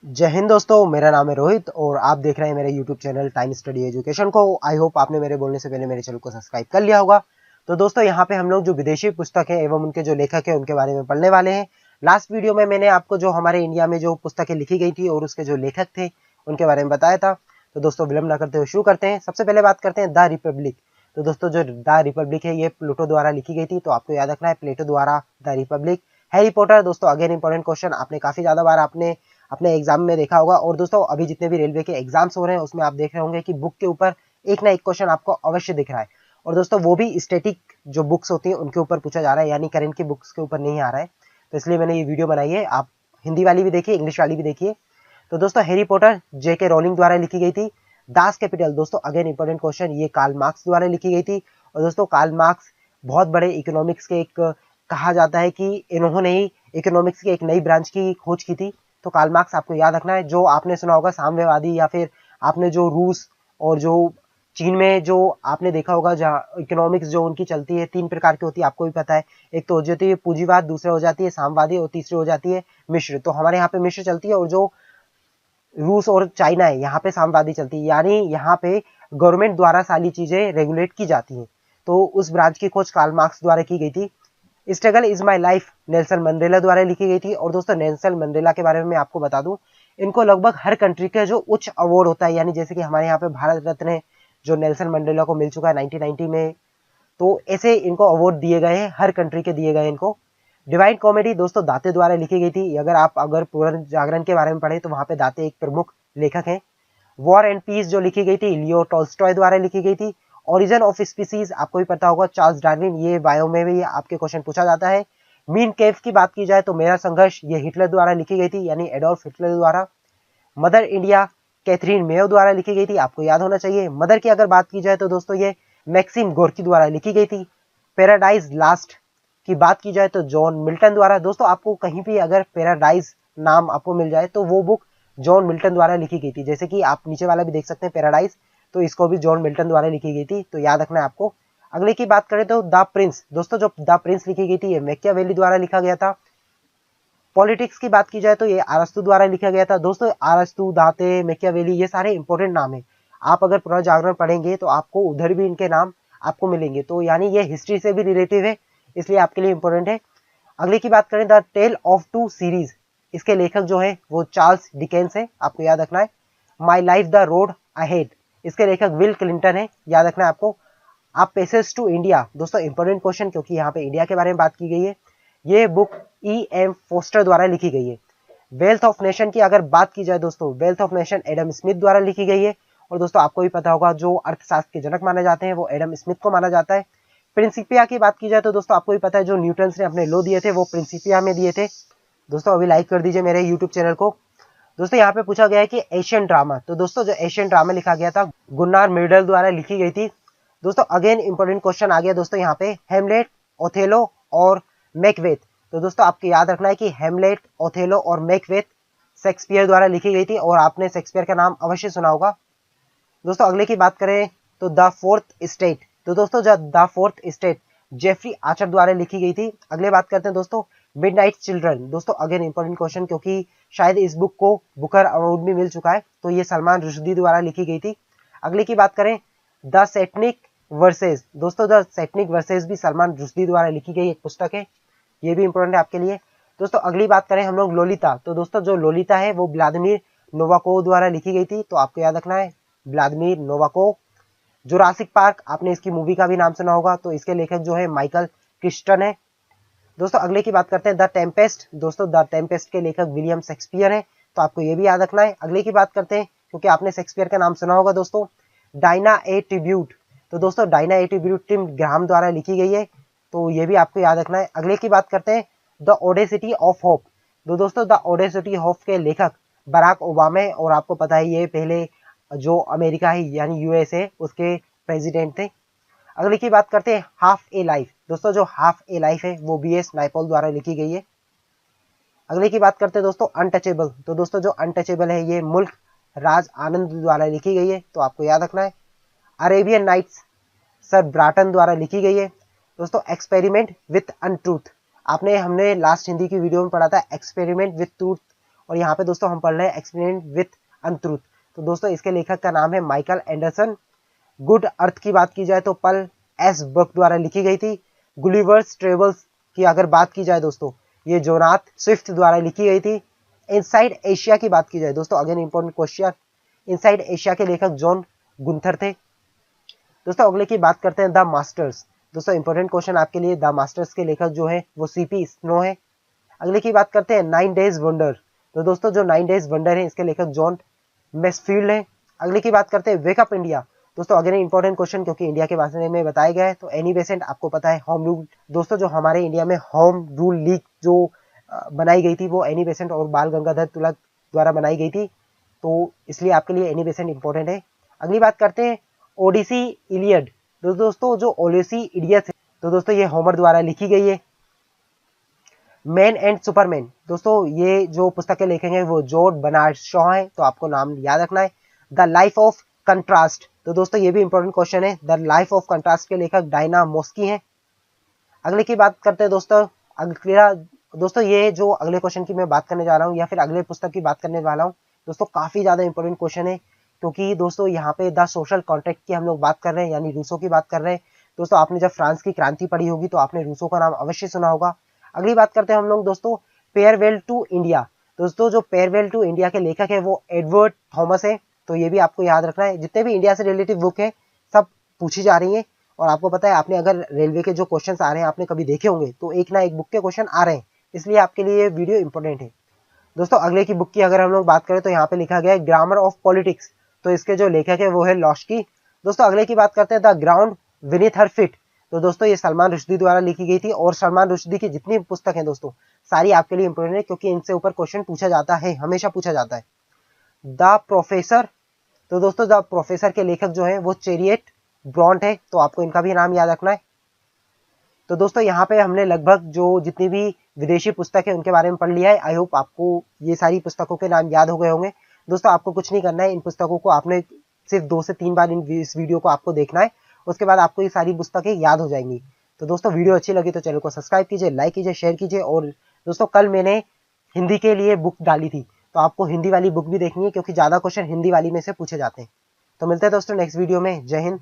जय हिंद दोस्तों, मेरा नाम है रोहित और आप देख रहे हैं मेरे YouTube channel Time Study Education को। आई होप आपने मेरे बोलने से पहले मेरे चैनल को सब्सक्राइब कर लिया होगा। तो दोस्तों यहाँ पे हम लोग जो विदेशी पुस्तक है एवं उनके जो लेखक है उनके बारे में पढ़ने वाले हैं। लास्ट वीडियो में मैंने आपको जो हमारे इंडिया में जो पुस्तकें लिखी गई थी और उसके जो लेखक थे उनके बारे में बताया था। तो दोस्तों विलंब न करते हुए शुरू करते हैं। सबसे पहले बात करते हैं द रिपब्लिक। तो दोस्तों जो द रिपब्लिक है ये प्लेटो द्वारा लिखी गई थी, तो आपको याद रखना है प्लेटो द्वारा द रिपब्लिक। हैरी पॉटर दोस्तों अगेन इंपॉर्टेंट क्वेश्चन, आपने काफी ज्यादा बार आपने अपने एग्जाम में देखा होगा। और दोस्तों अभी जितने भी रेलवे के एग्जाम्स हो रहे हैं उसमें आप देख रहे होंगे कि बुक के ऊपर एक ना एक क्वेश्चन आपको अवश्य दिख रहा है। और दोस्तों वो भी स्टैटिक जो बुक्स होती हैं उनके ऊपर पूछा जा रहा है, यानी करंट की बुक्स के ऊपर नहीं आ रहा है। तो इसलिए मैंने ये वीडियो बनाई है। आप हिंदी वाली भी देखिए, इंग्लिश वाली भी देखिए। तो दोस्तों हैरी पॉटर जेके रोलिंग द्वारा लिखी गई थी। दास कैपिटल दोस्तों अगेन इंपॉर्टेंट क्वेश्चन, ये कार्ल मार्क्स द्वारा लिखी गई थी। और दोस्तों कार्ल मार्क्स बहुत बड़े इकोनॉमिक्स के एक कहा जाता है कि इन्होंने ही इकोनॉमिक्स की एक नई ब्रांच की खोज की थी। तो कार्ल मार्क्स आपको याद रखना है। जो आपने सुना होगा साम्यवादी, या फिर आपने जो रूस और जो चीन में जो आपने देखा होगा जहाँ इकोनॉमिक्स जो उनकी चलती है तीन प्रकार की होती है, आपको भी पता है। एक तो हो जाती है पूंजीवाद, दूसरा हो जाती है साम्यवादी और तीसरी हो जाती है मिश्र। तो हमारे यहाँ पे मिश्र चलती है और जो रूस और चाइना है यहाँ पे साम्यवादी चलती है, यानी यहाँ पे गवर्नमेंट द्वारा सारी चीजें रेगुलेट की जाती हैं। तो उस ब्रांच की खोज कार्ल मार्क्स द्वारा की गई थी। Struggle is my life Nelson Mandela द्वारा लिखी गई थी। और दोस्तों नेल्सन मंडेला के बारे में मैं आपको बता दूं, इनको लगभग हर कंट्री का जो उच्च अवार्ड होता है, यानी जैसे कि हमारे यहाँ पे भारत रत्न जो नेल्सन मंडेला को मिल चुका है 1990 में, तो ऐसे इनको अवार्ड दिए गए हैं, हर कंट्री के दिए गए इनको। डिवाइन कॉमेडी दोस्तों दाते द्वारा लिखी गई थी। अगर पुनर्जागरण के बारे में पढ़े तो वहां पे दाते एक प्रमुख लेखक हैं। वॉर एंड पीस जो लिखी गई थी लियो टॉल्स्टॉय द्वारा लिखी गई थी। ओरिजिन ऑफ स्पीसीज आपको भी पता होगा चार्ल्स डार्विन, ये बायो में भी आपके क्वेश्चन पूछा जाता है। मीन केव की बात की जाए तो मेरा संघर्ष ये हिटलर द्वारा लिखी गई थी, यानी एडोल्फ हिटलर द्वारा। मदर इंडिया कैथरीन मेयो द्वारा लिखी गई थी, आपको याद होना चाहिए। मदर की अगर बात की जाए तो दोस्तों ये मैक्सिम गोर्की द्वारा लिखी गई थी। पैराडाइज लास्ट की बात की जाए तो जॉन मिल्टन द्वारा। दोस्तों आपको कहीं भी अगर पैराडाइज नाम आपको मिल जाए तो वो बुक जॉन मिल्टन द्वारा लिखी गई थी। जैसे कि आप नीचे वाला भी देख सकते हैं पैराडाइज, तो इसको भी जॉन मिल्टन द्वारा लिखी गई थी, तो याद रखना है आपको। अगले की बात करें तो द प्रिंस दोस्तों, जो द प्रिंस लिखी गई थी ये मैकियावेली द्वारा लिखा गया था। पॉलिटिक्स की बात की जाए तो ये अरस्तु द्वारा लिखा गया था। दोस्तों अरस्तु, दाते, मैकियावेली ये सारे इंपॉर्टेंट नाम है। आप अगर पुनर्जागरण पढ़ेंगे तो आपको उधर भी इनके नाम आपको मिलेंगे, तो यानी ये हिस्ट्री से भी रिलेटिव है, इसलिए आपके लिए इंपॉर्टेंट है। अगले की बात करें the tale of two series, इसके लेखक जो है वो चार्ल्स डिकेंस है, आपको याद रखना है। My life the road ahead, इसके लेखक विल क्लिंटन है, याद रखना है आपको। आप पैसेज टू इंडिया दोस्तों इंपॉर्टेंट क्वेश्चन, क्योंकि यहाँ पे इंडिया के बारे में बात की गई है। ये बुक E.M. फोस्टर द्वारा लिखी गई है। वेल्थ ऑफ नेशन की अगर बात की जाए दोस्तों, wealth of nation Adam Smith द्वारा लिखी गई है। और दोस्तों आपको भी पता होगा जो अर्थशास्त्र के जनक माने जाते हैं वो एडम स्मिथ को माना जाता है। प्रिंसिपिया की बात की जाए तो दोस्तों आपको भी पता है जो न्यूटन ने अपने लॉ दिए थे वो प्रिंसिपिया में दिए थे। दोस्तों अभी लाइक कर दीजिए मेरे यूट्यूब चैनल को। दोस्तों यहाँ पे पूछा गया है कि एशियन ड्रामा, तो दोस्तों जो एशियन ड्रामा लिखा गया था गुन्नार मिर्डल द्वारा लिखी गई थी। दोस्तों अगेन इंपॉर्टेंट क्वेश्चन आ गया दोस्तों यहाँ पे, हेमलेट, ओथेलो और मैकबेथ। तो दोस्तों आपको याद रखना है कि हेमलेट, ओथेलो और मैकबेथ शेक्सपियर द्वारा लिखी गई थी, और आपने शेक्सपियर का नाम अवश्य सुना होगा। दोस्तों अगले की बात करें तो द फोर्थ स्टेट, तो दोस्तों जब द फोर्थ स्टेट जेफरी आचर द्वारा लिखी गई थी। अगले बात करते हैं दोस्तों मिडनाइट चिल्ड्रन। दोस्तों अगेन इंपॉर्टेंट क्वेश्चन, क्योंकि शायद इस बुक को बुकर अवार्ड भी मिल चुका है, तो ये सलमान रुश्दी द्वारा लिखी गई थी। अगले की बात करें द सेटनिक वर्सेज, दोस्तों द सेटनिक वर्सेज भी सलमान रुश्दी द्वारा लिखी गई एक पुस्तक है, ये भी इंपॉर्टेंट है आपके लिए। दोस्तों अगली बात करें हम लोग लोलिता, तो दोस्तों जो लोलिता है वो व्लादिमीर नोवाकोव द्वारा लिखी गई थी, तो आपको याद रखना है व्लादिमीर नोवाकोव। जुरासिक पार्क आपने इसकी मूवी का भी नाम सुना होगा, तो इसके लेखक जो है माइकल क्रिस्टन है। दोस्तों अगले की बात करते हैं द टेम्पेस्ट, दोस्तों द टेम्पेस्ट के लेखक विलियम शेक्सपियर है, तो आपको ये भी याद रखना है। अगले की बात करते हैं, क्योंकि आपने शेक्सपियर का नाम सुना होगा दोस्तों, डायना ए ट्रिब्यूट, तो दोस्तों Diana a tribute Tim Graham द्वारा लिखी गई है, तो ये भी आपको याद रखना है। अगले की बात करते हैं द ओडेसिटी ऑफ होप, तो दोस्तों द ओडेसिटी ऑफ के लेखक बराक ओबामा है, और आपको पता है ये पहले जो अमेरिका है यानी यूएसए उसके प्रेसिडेंट थे। अगली की बात करते हैं हाफ ए लाइफ, दोस्तों जो हाफ ए लाइफ है वो BS नाइपॉल द्वारा लिखी गई है। अगली की बात करते हैं दोस्तों अनटचेबल, तो दोस्तों जो अनटचेबल है ये मुल्क राज आनंद द्वारा लिखी गई है, तो आपको याद रखना है। अरेबियन नाइट्स सर ब्राटन द्वारा लिखी गई है। दोस्तों एक्सपेरिमेंट विथ अनट्रूथ, हमने लास्ट हिंदी की वीडियो में पढ़ा था एक्सपेरिमेंट विथ ट्रूथ, और यहाँ पे दोस्तों हम पढ़ रहे हैं एक्सपेरिमेंट विथ अनट्रूथ। तो दोस्तों इसके लेखक का नाम है माइकल एंडरसन। गुड अर्थ की बात की जाए तो पल एस बक द्वारा लिखी गई थी। गुलिवर्स ट्रेवल्स की अगर बात की जाए दोस्तों, ये जोनाथ स्विफ्ट द्वारा लिखी गई थी। इनसाइड एशिया की बात की जाए दोस्तों, again important question, inside Asia के लेखक जॉन गुंथर थे। दोस्तों अगले की बात करते हैं द मास्टर्स। दोस्तों इंपॉर्टेंट क्वेश्चन आपके लिए, द मास्टर्स के लेखक जो है वो सीपी स्नो है। अगले की बात करते हैं 9 डेज वंडर। तो दोस्तों जो 9 डेज वंडर है इसके लेखक जॉन मेसफील्ड है। अगले की बात करते हैं वेकअप इंडिया। दोस्तों अगेन इंपॉर्टेंट क्वेश्चन क्योंकि इंडिया के बारे में बताया गया है। तो एनी बेसेंट आपको पता है होम रूल, दोस्तों जो हमारे इंडिया में होम रूल लीग जो बनाई गई थी वो एनी बेसेंट और बाल गंगाधर तिलक द्वारा बनाई गई थी, तो इसलिए आपके लिए एनी बेसेंट इंपॉर्टेंट है। अगली बात करते हैं ओडिसी इलियड। दोस्तों जो ओडिसी इडियट है तो दोस्तों ये होमर द्वारा लिखी गई है। मैन एंड सुपरमैन, दोस्तों ये जो पुस्तकें लिखेंगे वो जॉर्ज बर्नार्ड शॉ है, तो आपको नाम याद रखना है। द लाइफ ऑफ कंट्रास्ट, तो दोस्तों ये भी इंपॉर्टेंट क्वेश्चन है। द लाइफ ऑफ कंट्रास्ट के लेखक डायना मोस्की हैं। अगले की बात करते हैं दोस्तों, अगला दोस्तों ये जो अगले क्वेश्चन की मैं बात करने जा रहा हूँ या फिर अगले पुस्तक की बात करने वाला हूँ दोस्तों, काफी ज्यादा इंपॉर्टेंट क्वेश्चन है क्योंकि दोस्तों यहाँ पे द सोशल कॉन्ट्रैक्ट की हम लोग बात कर रहे हैं, यानी रूसो की बात कर रहे हैं। दोस्तों आपने जब फ्रांस की क्रांति पढ़ी होगी तो आपने रूसो का नाम अवश्य सुना होगा। अगली बात करते हैं हम लोग दोस्तों फेयरवेल टू इंडिया। दोस्तों जो फेयरवेल टू इंडिया के लेखक है वो एडवर्ड थॉमस है, तो ये भी आपको याद रखना है। जितने भी इंडिया से रिलेटिव बुक है सब पूछी जा रही है, और आपको पता है आपने अगर रेलवे के जो क्वेश्चंस आ रहे हैं आपने कभी देखे होंगे तो एक ना एक बुक के क्वेश्चन आ रहे हैं, इसलिए आपके लिए ये वीडियो इंपॉर्टेंट है। दोस्तों अगले की बुक की अगर हम लोग बात करें तो यहाँ पे लिखा गया है ग्रामर ऑफ पॉलिटिक्स, तो इसके जो लेखक है वो है लॉस्की। दोस्तों अगले की बात करते हैं the ground Vineeth her fit. तो दोस्तों ये सलमान रुश्दी द्वारा लिखी गई थी, और सलमान रुश्दी की जितनी पुस्तक है दोस्तों सारी आपके लिए इंपॉर्टेंट है क्योंकि इनसे ऊपर क्वेश्चन पूछा जाता है, हमेशा पूछा जाता है। द प्रोफेसर, तो दोस्तों द प्रोफेसर के लेखक जो है वो चेरियट ब्रॉन्ट है, तो आपको इनका भी नाम याद रखना है। तो दोस्तों यहाँ पे हमने लगभग जो जितनी भी विदेशी पुस्तक है उनके बारे में पढ़ लिया है। आई होप आपको ये सारी पुस्तकों के नाम याद हो गए होंगे। दोस्तों आपको कुछ नहीं करना है, इन पुस्तकों को आपने सिर्फ 2 से 3 बार इस वीडियो को आपको देखना है, उसके बाद आपको ये सारी पुस्तकें याद हो जाएंगी। तो दोस्तों वीडियो अच्छी लगी तो चैनल को सब्सक्राइब कीजिए, लाइक कीजिए, शेयर कीजिए। और दोस्तों कल मैंने हिंदी के लिए बुक डाली थी, तो आपको हिंदी वाली बुक भी देखनी है क्योंकि ज्यादा क्वेश्चन हिंदी वाली में से पूछे जाते हैं। तो मिलते हैं दोस्तों नेक्स्ट वीडियो में। जय हिंद।